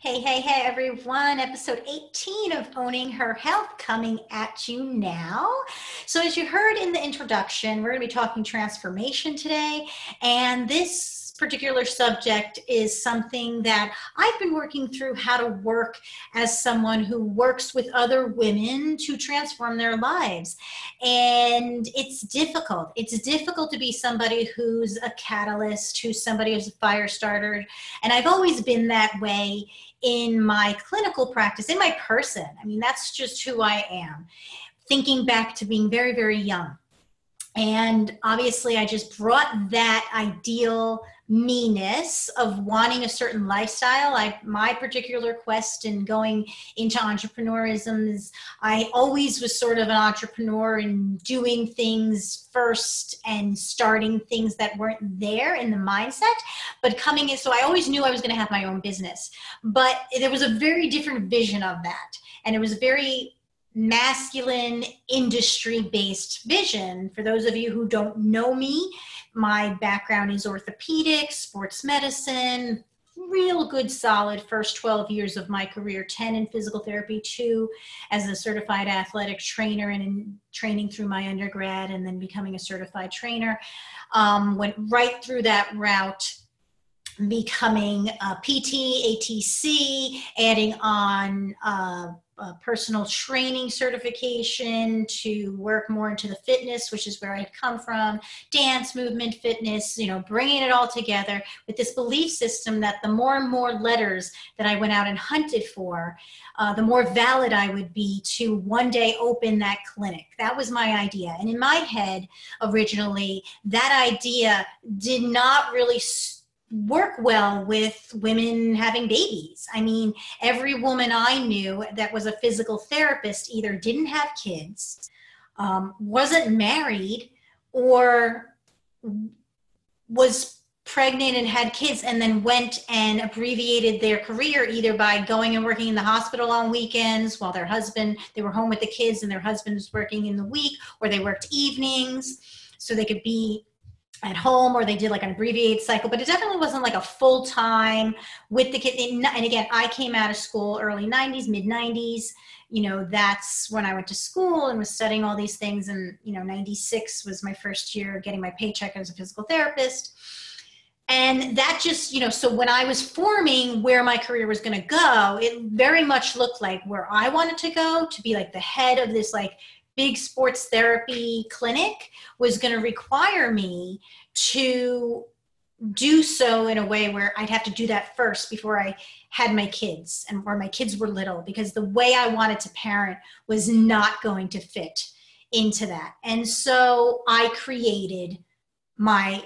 Hey, hey, hey, everyone. Episode 18 of Owning Her Health coming at you now. So, as you heard in the introduction, we're going to be talking transformation today. And this particular subject is something that I've been working through how to work as someone who works with other women to transform their lives. And it's difficult. It's difficult to be somebody who's a catalyst, who's somebody who's a fire starter. And I've always been that way in my clinical practice, in my person. I mean, that's just who I am. Thinking back to being very, very young. And obviously, I just brought that ideal meanness of wanting a certain lifestyle. My particular quest in going into entrepreneurism is I always was sort of an entrepreneur and doing things first and starting things that weren't there in the mindset, but coming in. So I always knew I was going to have my own business, but there was a very different vision of that. And it was very masculine industry-based vision. For those of you who don't know me, my background is orthopedics, sports medicine, real good solid first 12 years of my career, 10 in physical therapy, 2 as a certified athletic trainer and in training through my undergrad and then becoming a certified trainer. Went right through that route, becoming a PT, ATC, adding on personal training certification to work more into the fitness, which is where I had come from, dance, movement, fitness, bringing it all together with this belief system that the more and more letters that I went out and hunted for, the more valid I would be to one day open that clinic. That was my idea. And in my head, originally, that idea did not really work well with women having babies. I mean, every woman I knew that was a physical therapist either didn't have kids, wasn't married, or was pregnant and had kids and then went and abbreviated their career either by going and working in the hospital on weekends while they were home with the kids and their husband was working in the week, or they worked evenings so they could be at home, or they did like an abbreviated cycle, but it definitely wasn't like a full-time with the kid. And again, I came out of school early 90s, mid 90s, that's when I went to school and was studying all these things. And, 96 was my first year getting my paycheck as a physical therapist. And that just, so when I was forming where my career was going to go, it very much looked like where I wanted to go, to be like the head of this like big sports therapy clinic, was going to require me to do so in a way where I'd have to do that first before I had my kids and where my kids were little, because the way I wanted to parent was not going to fit into that. And so I created my,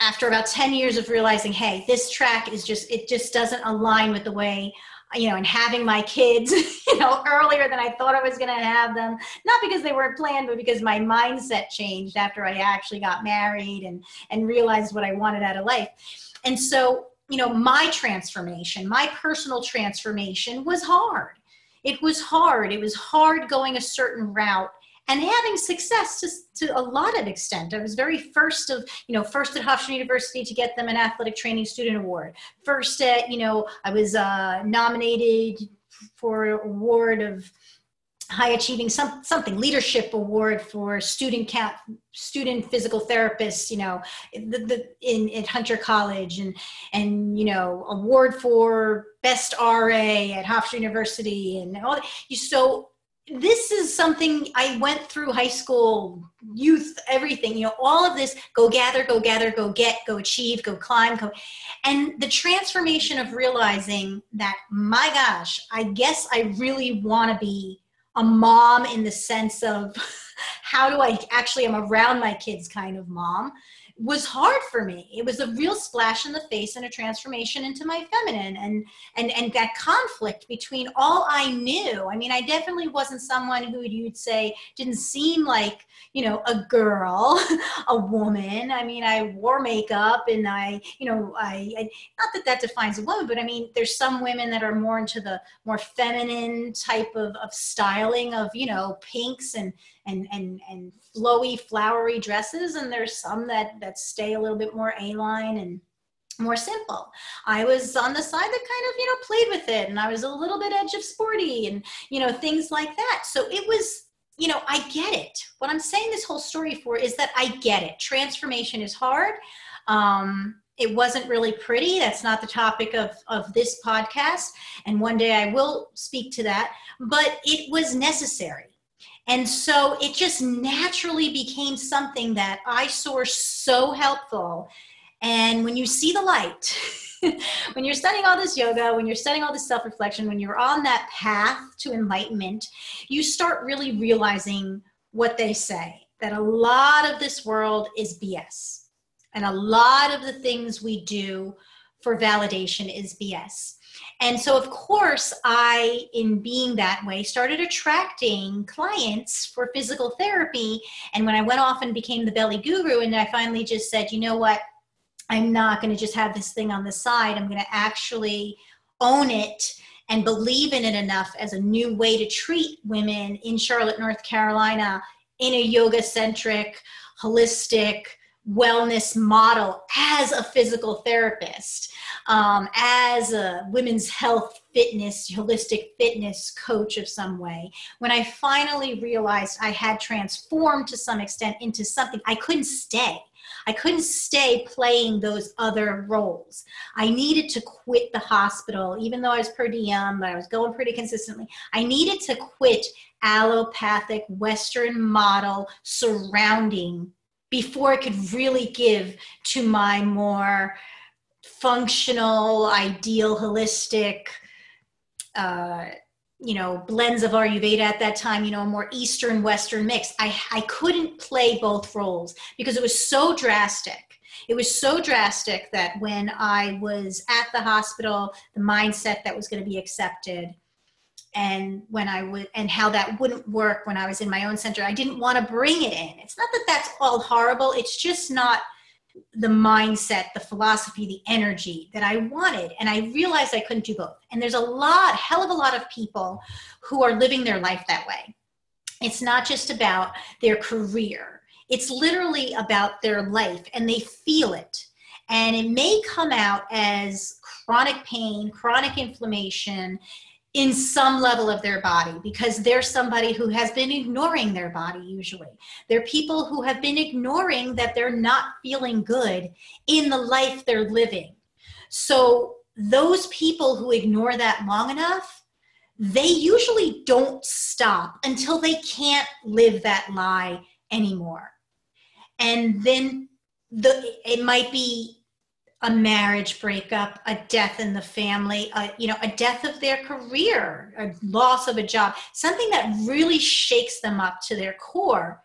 after about 10 years of realizing, hey, this track is it just doesn't align with the way, and having my kids, earlier than I thought I was going to have them, not because they weren't planned, but because my mindset changed after I actually got married and realized what I wanted out of life. And so, my transformation, my personal transformation was hard. It was hard. It was hard going a certain route and having success to a lot of extent. I was very first at Hofstra University to get them an athletic training student award. First at, I was nominated for an award of high achieving something leadership award for student physical therapists, at Hunter College, and award for best RA at Hofstra University and all that. So this is something I went through high school, youth, everything, all of this, go gather, go get, go achieve, go climb, and the transformation of realizing that, my gosh, I guess I really want to be a mom in the sense of how do I actually am around my kids kind of mom, was hard for me. It was a real splash in the face and a transformation into my feminine and that conflict between all I knew. I mean, I definitely wasn't someone who you'd say didn't seem like, a girl, a woman. I mean, I wore makeup and I not that defines a woman, but I mean, there's some women that are more into the more feminine type of styling of, pinks and flowy, flowery dresses. And there's some that stay a little bit more A-line and more simple. I was on the side that kind of, played with it, and I was a little bit edge of sporty and, things like that. So it was, I get it. What I'm saying this whole story for is that I get it. Transformation is hard. It wasn't really pretty. That's not the topic of this podcast. And one day I will speak to that, but it was necessary. And so it just naturally became something that I saw so helpful. And when you see the light, when you're studying all this yoga, when you're studying all this self-reflection, when you're on that path to enlightenment, you start really realizing what they say, that a lot of this world is BS. And a lot of the things we do for validation is BS. And so, of course, I, in being that way, started attracting clients for physical therapy. And when I went off and became the belly guru, and I finally just said, you know what? I'm not going to just have this thing on the side. I'm going to actually own it and believe in it enough as a new way to treat women in Charlotte, North Carolina, in a yoga-centric, holistic wellness model as a physical therapist, as a women's health, fitness, holistic fitness coach of some way. When I finally realized I had transformed to some extent into something, I couldn't stay. I couldn't stay playing those other roles. I needed to quit the hospital, even though I was per diem, but I was going pretty consistently. I needed to quit allopathic Western model surrounding before I could really give to my more functional, ideal, holistic, blends of Ayurveda at that time, a more Eastern Western mix. I couldn't play both roles because it was so drastic. It was so drastic that when I was at the hospital, the mindset that was going to be accepted, and when I would, and how that wouldn't work when I was in my own center, I didn't want to bring it in. It's not that that's all horrible. It's just not the mindset, the philosophy, the energy that I wanted. And I realized I couldn't do both. And there's hell of a lot of people who are living their life that way. It's not just about their career. It's literally about their life, and they feel it. And it may come out as chronic pain, chronic inflammation in some level of their body, because they're somebody who has been ignoring their body usually. They're people who have been ignoring that they're not feeling good in the life they're living. So those people who ignore that long enough, they usually don't stop until they can't live that lie anymore. And then it might be a marriage breakup, a death in the family, a death of their career, a loss of a job, something that really shakes them up to their core.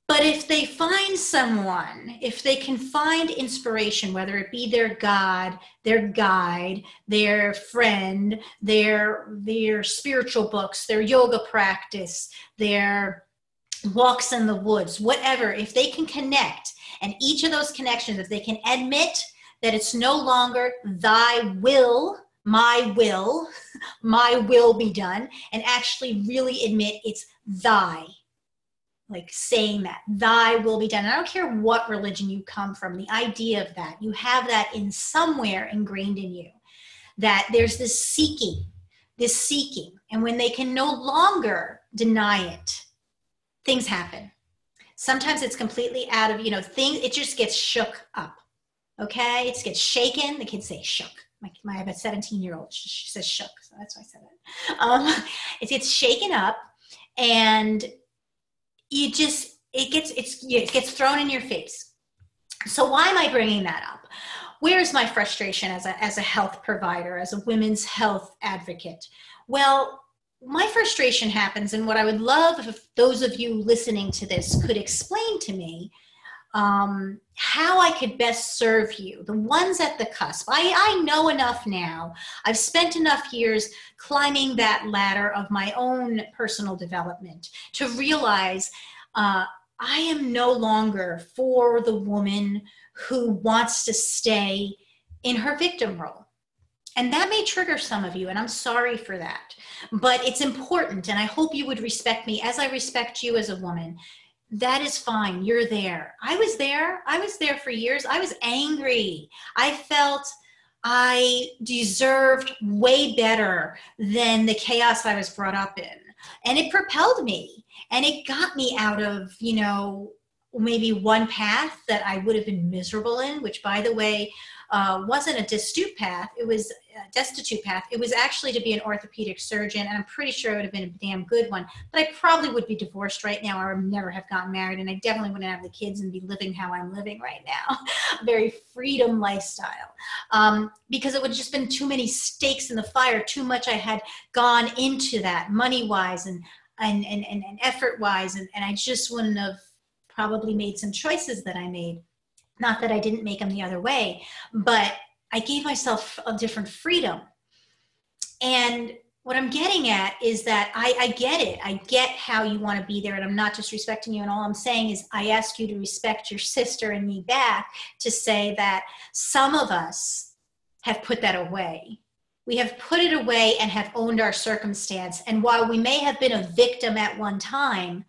But if they find someone, if they can find inspiration, whether it be their God, their guide, their friend, their spiritual books, their yoga practice, their walks in the woods, whatever, if they can connect, and each of those connections, if they can admit that it's no longer thy will, my will be done, and actually really admit it's thy, like saying that, thy will be done. And I don't care what religion you come from, the idea of that, you have that in somewhere ingrained in you, that there's this seeking. And when they can no longer deny it, things happen. Sometimes it's completely out of, it just gets shook up. Okay? It gets shaken. The kids say shook. I have a 17-year-old. She says shook. So that's why I said it. It gets shaken up, and it gets thrown in your face. So why am I bringing that up? Where's my frustration as a health provider, as a women's health advocate? Well, my frustration happens, and what I would love if those of you listening to this could explain to me how I could best serve you, the ones at the cusp. I know enough now. I've spent enough years climbing that ladder of my own personal development to realize I am no longer for the woman who wants to stay in her victim role. And that may trigger some of you, and I'm sorry for that. But it's important, and I hope you would respect me as I respect you as a woman, that is fine. You're there. I was there. I was there for years. I was angry. I felt I deserved way better than the chaos I was brought up in. And it propelled me and it got me out of, maybe one path that I would have been miserable in, which, by the way, wasn't a destitute path. It was a destitute path. It was actually to be an orthopedic surgeon, and I'm pretty sure it would have been a damn good one. But I probably would be divorced right now, or never have gotten married, and I definitely wouldn't have the kids and be living how I'm living right now, a very freedom lifestyle, because it would have just been too many stakes in the fire, too much I had gone into that money-wise and effort-wise, and I just wouldn't have probably made some choices that I made. Not that I didn't make them the other way, but I gave myself a different freedom. And what I'm getting at is that I get it. I get how you want to be there, and I'm not disrespecting you. And all I'm saying is I ask you to respect your sister and me back, to say that some of us have put that away. We have put it away and have owned our circumstance. And while we may have been a victim at one time,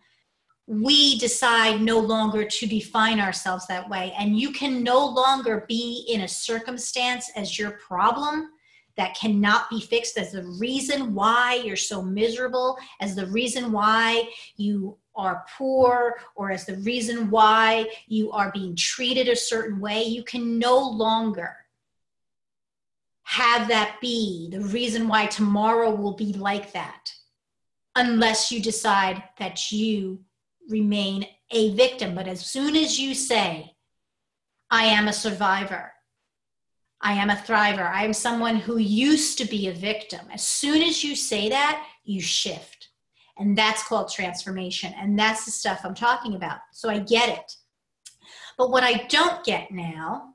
we decide no longer to define ourselves that way. And you can no longer be in a circumstance as your problem that cannot be fixed, as the reason why you're so miserable, as the reason why you are poor, or as the reason why you are being treated a certain way. You can no longer have that be the reason why tomorrow will be like that, unless you decide that you remain a victim. But as soon as you say, I am a survivor, I am a thriver, I am someone who used to be a victim, as soon as you say that, you shift. And that's called transformation. And that's the stuff I'm talking about. So I get it. But what I don't get now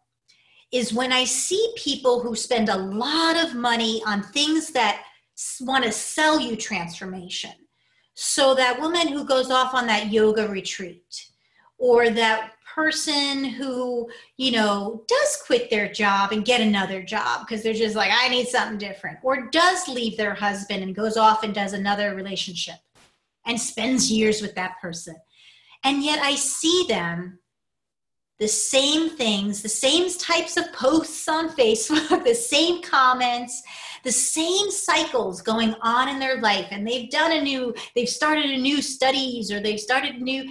is when I see people who spend a lot of money on things that want to sell you transformation. So that woman who goes off on that yoga retreat, or that person who, does quit their job and get another job because they're just like, I need something different, or does leave their husband and goes off and does another relationship and spends years with that person. And yet I see them, the same things, the same types of posts on Facebook, the same comments, the same cycles going on in their life. And they've started a new studies, or they've started a new,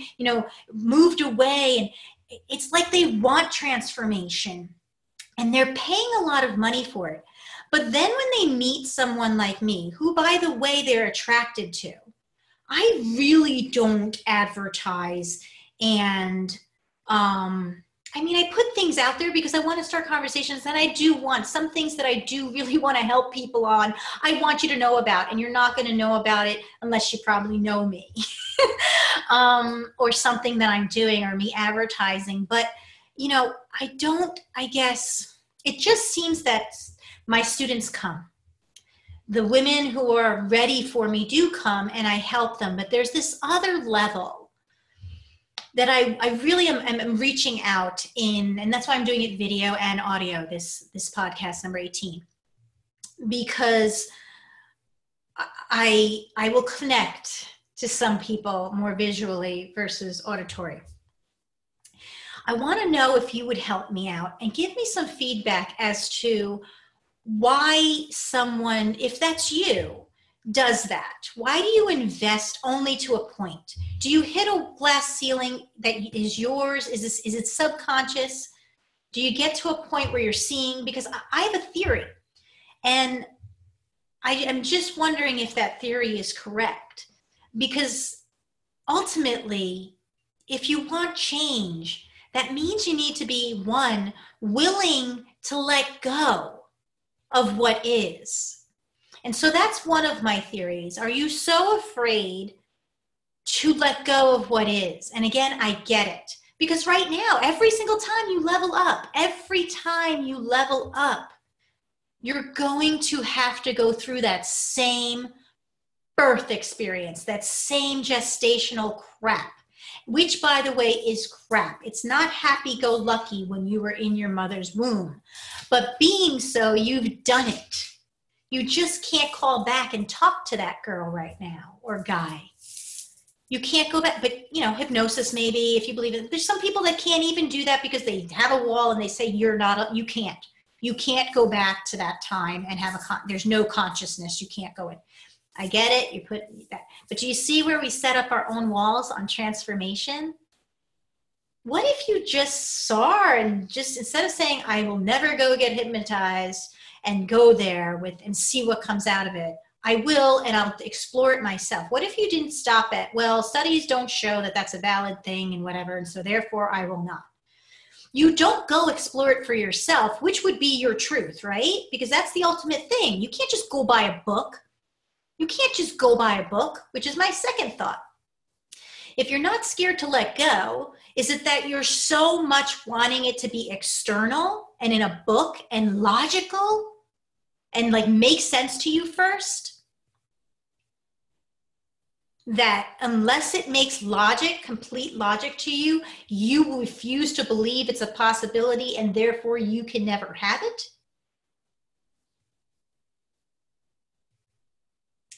moved away. And it's like they want transformation and they're paying a lot of money for it. But then when they meet someone like me, who, by the way, they're attracted to, I really don't advertise. And I put things out there because I want to start conversations, and I do want some things that I do really want to help people on. I want you to know about, and you're not going to know about it unless you probably know me or something that I'm doing, or me advertising. But, I guess it just seems that my students come. The women who are ready for me do come, and I help them. But there's this other level that I really am reaching out in, and that's why I'm doing it video and audio, this podcast number 18, because I will connect to some people more visually versus auditory. I want to know if you would help me out and give me some feedback as to why someone, if that's you, does that. Why do you invest only to a point? Do you hit a glass ceiling that is yours? Is it subconscious? Do you get to a point where you're seeing? Because I have a theory, and I am just wondering if that theory is correct. Because ultimately, if you want change, that means you need to be, one, willing to let go of what is. And so that's one of my theories. Are you so afraid to let go of what is? And again, I get it. Because right now, every single time you level up, you're going to have to go through that same birth experience, that same gestational crap, which, by the way, is crap. It's not happy-go-lucky when you were in your mother's womb. But being so, you've done it. You just can't call back and talk to that girl right now, or guy. You can't go back, but you know, hypnosis, maybe, if you believe it. There's some people that can't even do that because they have a wall and they say you can't go back to that time and have there's no consciousness. You can't go in. I get it. You put that, but do you see where we set up our own walls on transformation? What if you just saw and just, instead of saying, I will never go get hypnotized and go there and see what comes out of it, I will, and I'll explore it myself. What if you didn't stop at, well, studies don't show that that's a valid thing and whatever, and so therefore I will not. You don't go explore it for yourself, which would be your truth, right? Because that's the ultimate thing. You can't just go buy a book. You can't just go buy a book, which is my second thought. If you're not scared to let go, is it that you're so much wanting it to be external and in a book and logical and like make sense to you first, that unless it makes complete logic to you, you will refuse to believe it's a possibility and therefore you can never have it?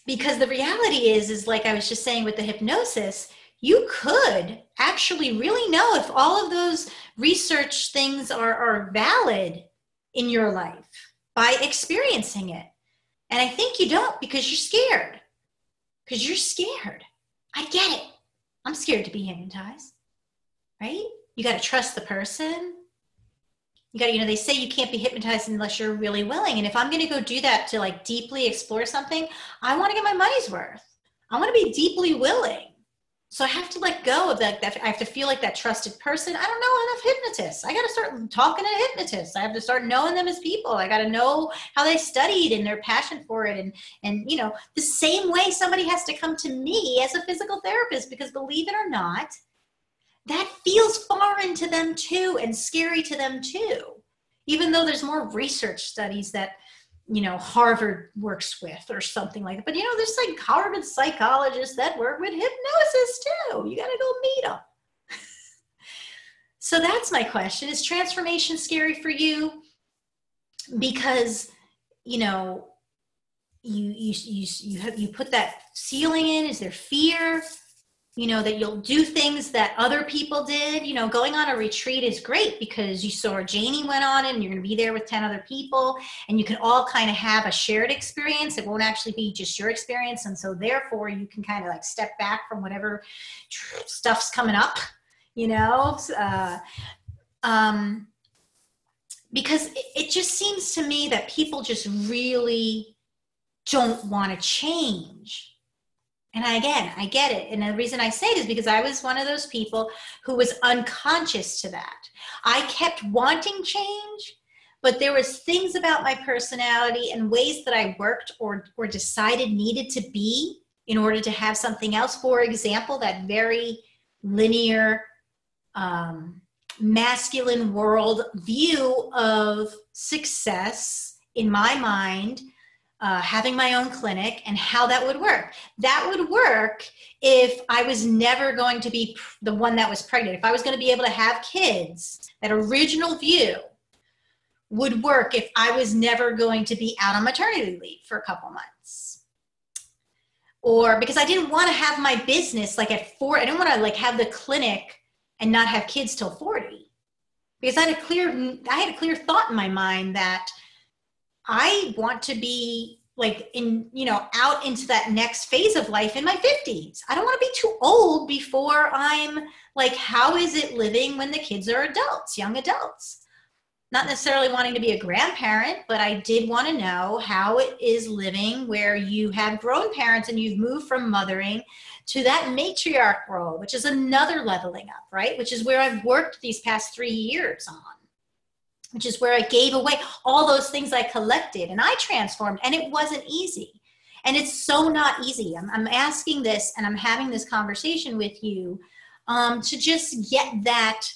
Because the reality is like I was just saying with the hypnosis, you could actually really know if all of those research things are valid in your life by experiencing it. And I think you don't, because you're scared. Because you're scared. I get it. I'm scared to be hypnotized, right? You got to trust the person. You got to, they say you can't be hypnotized unless you're really willing. And if I'm going to go do that to like deeply explore something, I want to get my money's worth. I want to be deeply willing. So I have to let go of that. I have to feel like that trusted person. I don't know enough hypnotists. I got to start talking to hypnotists. I have to start knowing them as people. I got to know how they studied and their passion for it. And the same way somebody has to come to me as a physical therapist, because believe it or not, that feels foreign to them too and scary to them too. Even though there's more research studies that Harvard works with or something like that. But, there's like Harvard psychologists that work with hypnosis too. You got to go meet them. So that's my question. Is transformation scary for you? Because, you put that ceiling in. Is there fear? That you'll do things that other people did. Going on a retreat is great because you saw Janie went on it and you're going to be there with 10 other people and you can all kind of have a shared experience. It won't actually be just your experience. And so therefore you can kind of like step back from whatever stuff's coming up, because it just seems to me that people just really don't want to change. And I get it. And the reason I say it is because I was one of those people who was unconscious to that. I kept wanting change, but there was things about my personality and ways that I worked or decided needed to be in order to have something else. For example, that very linear, masculine world view of success in my mind, having my own clinic and how that would work. That would work if I was never going to be the one that was pregnant. If I was going to be able to have kids, that original view would work if I was never going to be out on maternity leave for a couple months. Or because I didn't want to have my business like at 4, I didn't want to like have the clinic and not have kids till 40. Because I had a clear thought in my mind that I want to be like out into that next phase of life in my 50s. I don't want to be too old before I'm like, how is it living when the kids are adults, young adults? Not necessarily wanting to be a grandparent, but I did want to know how it is living where you have grown parents and you've moved from mothering to that matriarch role, which is another leveling up, right? Which is where I've worked these past 3 years on. Which is where I gave away all those things I collected and I transformed, and it wasn't easy. And it's so not easy. I'm asking this and I'm having this conversation with you to just get that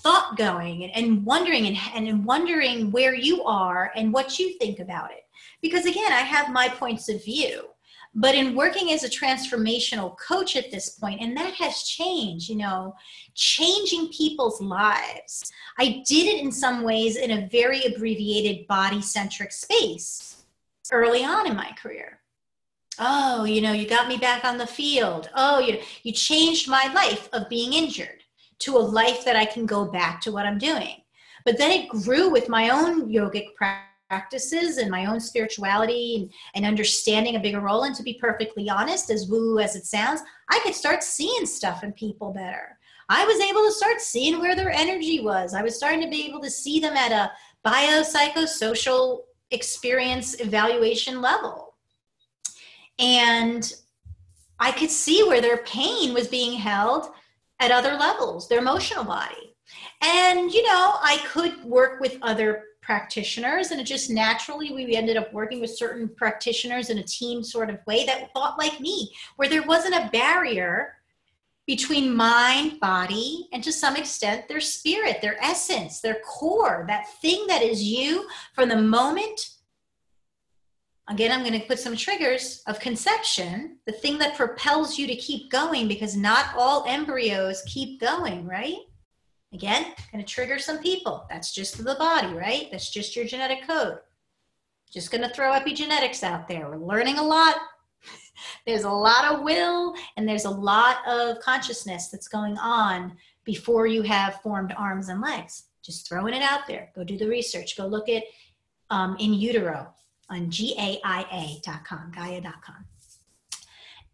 thought going and wondering and wondering where you are and what you think about it. Because again, I have my points of view. But in working as a transformational coach at this point, and that has changed, changing people's lives. I did it in some ways in a very abbreviated body-centric space early on in my career. Oh, you got me back on the field. Oh, you changed my life of being injured to a life that I can go back to what I'm doing. But then it grew with my own yogic practices and my own spirituality and understanding a bigger role. And to be perfectly honest, as woo as it sounds, I could start seeing stuff in people better. I was able to start seeing where their energy was. I was starting to be able to see them at a biopsychosocial experience evaluation level. And I could see where their pain was being held at other levels, their emotional body. And, I could work with other practitioners, and it just naturally, we ended up working with certain practitioners in a team sort of way that thought like me, where there wasn't a barrier between mind, body, and to some extent their spirit, their essence, their core, that thing that is you from the moment. Again, I'm going to put some triggers of conception, the thing that propels you to keep going, because not all embryos keep going, right? Again, going to trigger some people. That's just the body, right? That's just your genetic code. Just going to throw epigenetics out there. We're learning a lot. There's a lot of will and there's a lot of consciousness that's going on before you have formed arms and legs. Just throwing it out there. Go do the research. Go look at In Utero on GAIA.com, Gaia.com.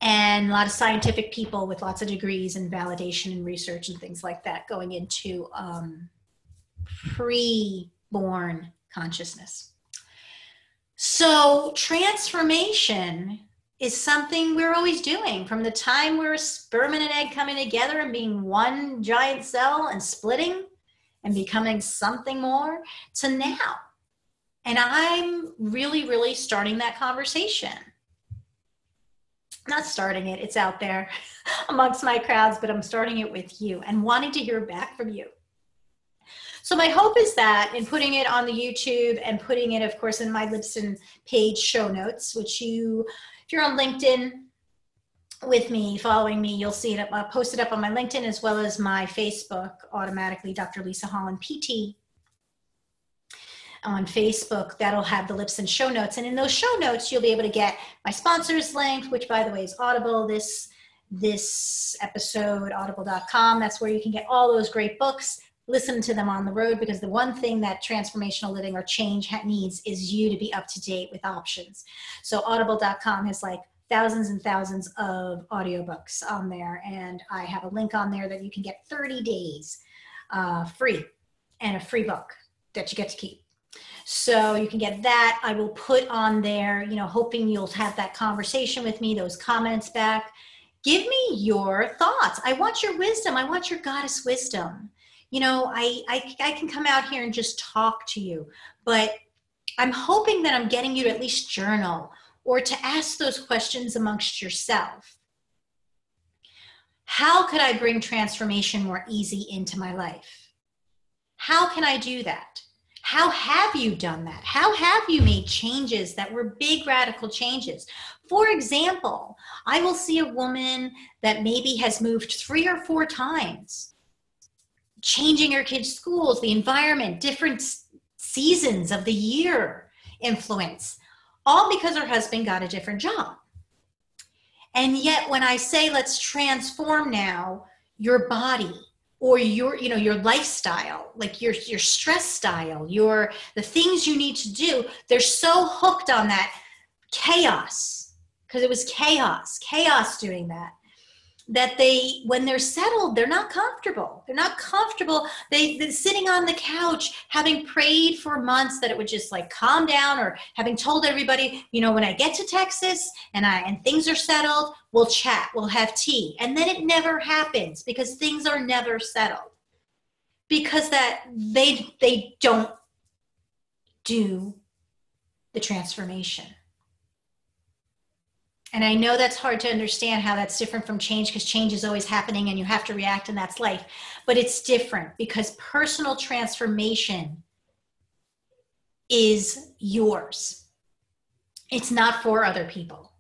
And a lot of scientific people with lots of degrees in validation and research and things like that going into pre-born consciousness. So transformation is something we're always doing from the time we're a sperm and an egg coming together and being one giant cell and splitting and becoming something more to now. And I'm really, really starting that conversation. Not starting it, it's out there amongst my crowds, but I'm starting it with you and wanting to hear back from you. So my hope is that in putting it on the YouTube and putting it, of course, in my Libsyn page show notes, which if you're on LinkedIn with me, following me, you'll see it. I'll post it up on my LinkedIn as well as my Facebook automatically, Dr. Lisa Holland PT. On Facebook, that'll have the Libsyn show notes. And in those show notes, you'll be able to get my sponsors link, which by the way is Audible, this episode, audible.com. That's where you can get all those great books, listen to them on the road, because the one thing that transformational living or change needs is you to be up to date with options. So audible.com has like thousands and thousands of audiobooks on there. And I have a link on there that you can get 30 days free and a free book that you get to keep. So you can get that. I will put on there, hoping you'll have that conversation with me, those comments back. Give me your thoughts. I want your wisdom. I want your goddess wisdom. I can come out here and just talk to you, but I'm hoping that I'm getting you to at least journal or to ask those questions amongst yourself. How could I bring transformation more easy into my life? How can I do that? How have you done that? How have you made changes that were big, radical changes? For example, I will see a woman that maybe has moved 3 or 4 times, changing her kids' schools, the environment, different seasons of the year influence, all because her husband got a different job. And yet when I say, let's transform now your body, or your lifestyle, like your stress style, the things you need to do, they're so hooked on that chaos, because it was chaos doing that when they're settled, they're not comfortable. They're not comfortable. They're sitting on the couch, having prayed for months that it would just like calm down, or having told everybody, when I get to Texas and things are settled, we'll chat, we'll have tea. And then it never happens because things are never settled, because that they don't do the transformation. And I know that's hard to understand how that's different from change, because change is always happening and you have to react, and that's life. But it's different because personal transformation is yours. It's not for other people.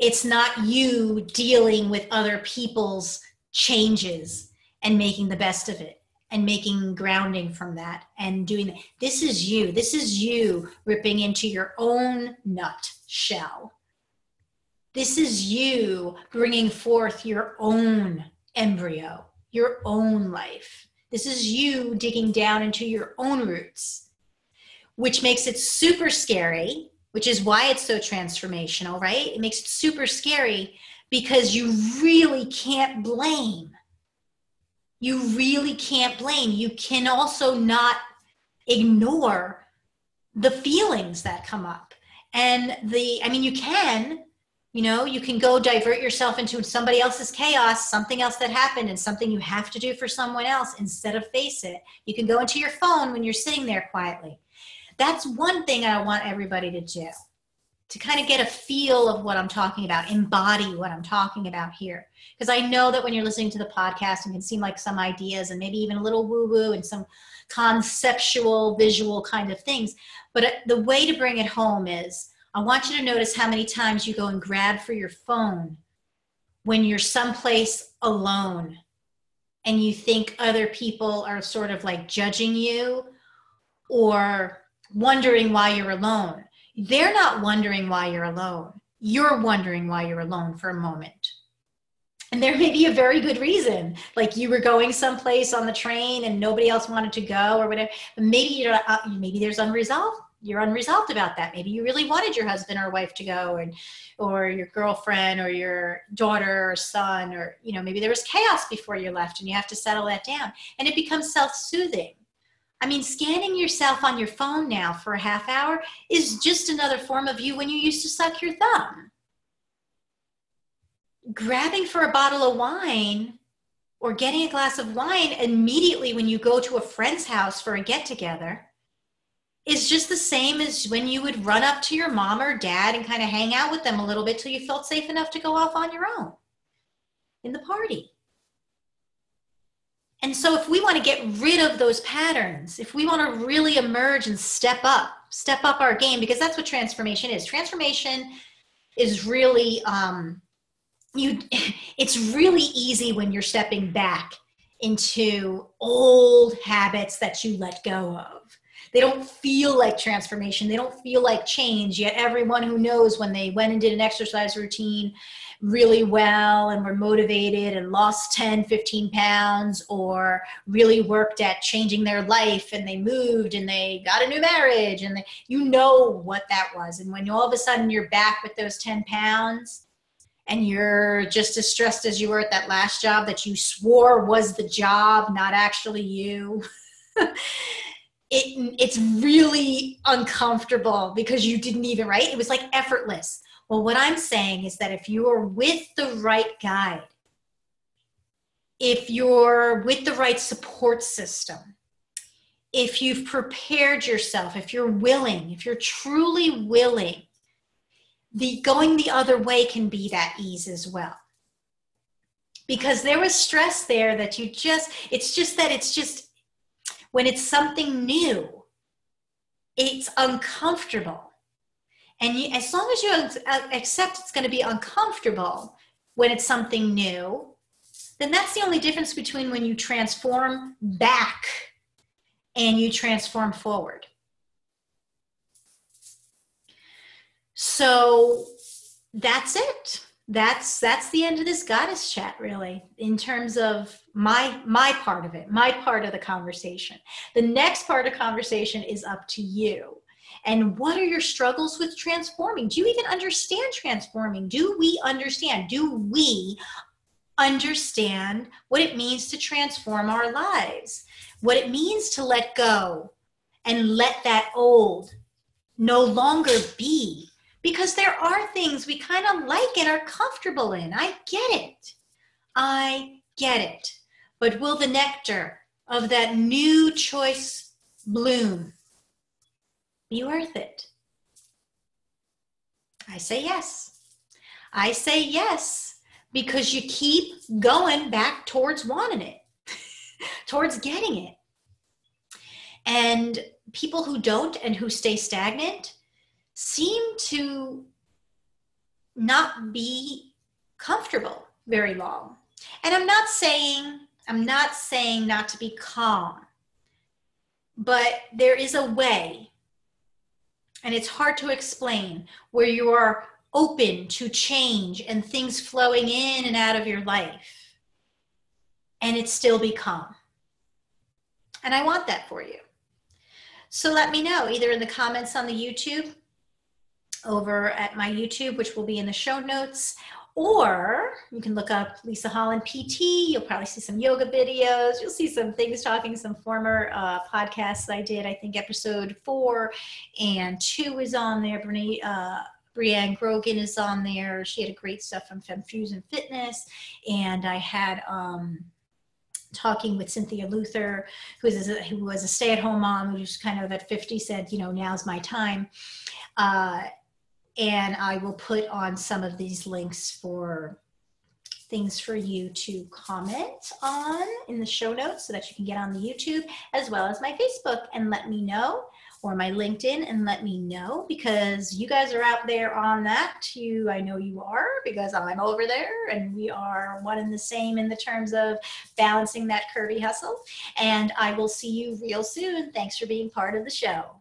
It's not you dealing with other people's changes and making the best of it and making grounding from that and doing that. This is you. This is you ripping into your own nut shell This is you bringing forth your own embryo, your own life. This is you digging down into your own roots, which makes it super scary, which is why it's so transformational, right? It makes it super scary because you really can't blame. You really can't blame. You can also not ignore the feelings that come up. And you can, you can go divert yourself into somebody else's chaos, something else that happened and something you have to do for someone else instead of face it. You can go into your phone when you're sitting there quietly. That's one thing I want everybody to do, to kind of get a feel of what I'm talking about, embody what I'm talking about here. Because I know that when you're listening to the podcast, it can seem like some ideas and maybe even a little woo-woo and some conceptual, visual kind of things. But the way to bring it home is, I want you to notice how many times you go and grab for your phone when you're someplace alone and you think other people are sort of like judging you or wondering why you're alone. They're not wondering why you're alone. You're wondering why you're alone for a moment. And there may be a very good reason, like you were going someplace on the train and nobody else wanted to go or whatever. But maybe maybe there's unresolved. You're unresolved about that. Maybe you really wanted your husband or wife to go, or your girlfriend or your daughter or son, or maybe there was chaos before you left and you have to settle that down. And it becomes self-soothing. Scanning yourself on your phone now for a half hour is just another form of you when you used to suck your thumb. Grabbing for a bottle of wine or getting a glass of wine immediately when you go to a friend's house for a get-together is just the same as when you would run up to your mom or dad and kind of hang out with them a little bit till you felt safe enough to go off on your own in the party. And so if we want to get rid of those patterns, if we want to really emerge and step up our game, because that's what transformation is. Transformation is really, it's really easy when you're stepping back into old habits that you let go of. They don't feel like transformation. They don't feel like change. Yet everyone who knows when they went and did an exercise routine really well and were motivated and lost 10, 15 pounds, or really worked at changing their life and they moved and they got a new marriage and what that was. And when all of a sudden you're back with those 10 pounds and you're just as stressed as you were at that last job that you swore was the job, not actually you, it's really uncomfortable because you didn't even, right? It was like effortless. Well, what I'm saying is that if you're with the right guide, if you're with the right support system, if you've prepared yourself, if you're willing, if you're truly willing, going the other way can be that ease as well. Because there was stress there that when it's something new, it's uncomfortable. And as long as you accept it's going to be uncomfortable when it's something new, then that's the only difference between when you transform back and you transform forward. So that's it. That's the end of this goddess chat, really, in terms of my part of it, my part of the conversation. The next part of the conversation is up to you. And what are your struggles with transforming? Do you even understand transforming? Do we understand what it means to transform our lives? What it means to let go and let that old no longer be? Because there are things we kind of like and are comfortable in. I get it. But will the nectar of that new choice bloom? Be worth it? I say yes. I say yes because you keep going back towards wanting it, towards getting it. And people who don't and who stay stagnant seem to not be comfortable very long. And I'm not saying not to be calm, but there is a way, and it's hard to explain, where you are open to change and things flowing in and out of your life, and it still be calm. And I want that for you. So let me know either in the comments on the YouTube, over at my YouTube, which will be in the show notes, or you can look up Lisa Holland PT. You'll probably see some yoga videos. You'll see some things talking, some former podcasts I did. I think episode 4 and 2 is on there. Brianne Grogan is on there. She had a great stuff from Femfusion Fitness. And I had talking with Cynthia Luther, who was a stay-at-home mom, who's kind of at 50 said, now's my time. And I will put on some of these links for things for you to comment on in the show notes so that you can get on the YouTube, as well as my Facebook, and let me know, or my LinkedIn, and let me know, because you guys are out there on that. I know you are, because I'm over there, and we are one and the same in the terms of balancing that curvy hustle. And I will see you real soon. Thanks for being part of the show.